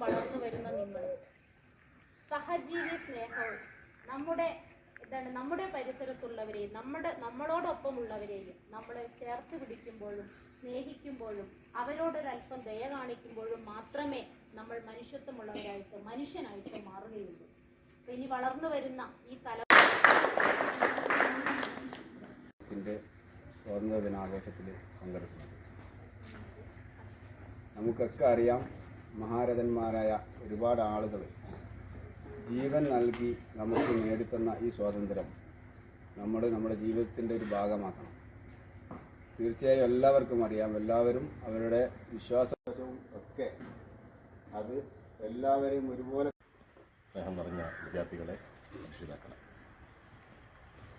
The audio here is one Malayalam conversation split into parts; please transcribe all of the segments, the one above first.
വളർന്നു വരുന്ന നിങ്ങൾ സഹജീവി സ്നേഹവും നമ്മുടെ പരിസരത്തുള്ളവരെയും നമ്മളോടൊപ്പമുള്ളവരെയും നമ്മൾ ചേർത്ത് പിടിക്കുമ്പോഴും സ്നേഹിക്കുമ്പോഴും അവരോടൊരല്പം ദയ കാണിക്കുമ്പോഴും മാത്രമേ നമ്മൾ മനുഷ്യത്വമുള്ളവരായിട്ട് മനുഷ്യനായിട്ട് മാറുകയുള്ളൂ. ഇനി വളർന്നു വരുന്ന ഈ സ്വാതന്ത്ര്യ ദിനാഘോഷത്തിൽ പങ്കെടുക്കുന്നത് നമുക്കൊക്കെ അറിയാം. മഹാരഥന്മാരായ ഒരുപാട് ആളുകൾ ജീവൻ നൽകി നമുക്ക് നേടിത്തന്ന ഈ സ്വാതന്ത്ര്യം നമ്മുടെ ജീവിതത്തിൻ്റെ ഒരു ഭാഗമാക്കണം. തീർച്ചയായും എല്ലാവർക്കും അറിയാം, എല്ലാവരും അവരുടെ വിശ്വാസവും ഒക്കെ അത് എല്ലാവരെയും ഒരുപോലെ സ്നേഹം നിറഞ്ഞ വിദ്യാർത്ഥികളെ രക്ഷിതാക്കളെ,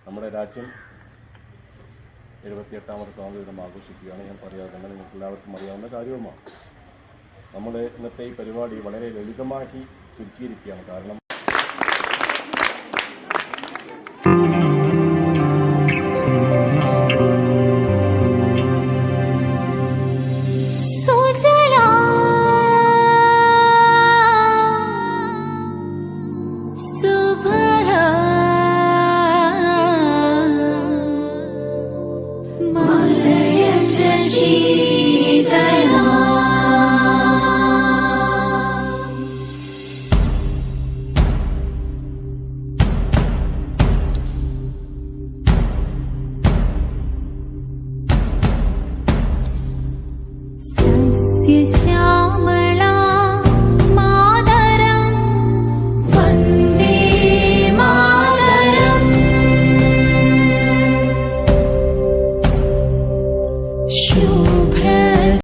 നമ്മുടെ രാജ്യം 78ാമത് സ്വാതന്ത്ര്യ ദിനം ആഘോഷിക്കുകയാണ്. ഞാൻ പറയാതെ തന്നെ നിങ്ങൾക്ക് എല്ലാവർക്കും അറിയാവുന്ന കാര്യവുമാണ്. നമ്മൾ ഇന്നത്തെ ഈ പരിപാടി വളരെ ലളിതമാക്കി ചുരുക്കിയിരിക്കുകയാണ്. കാരണം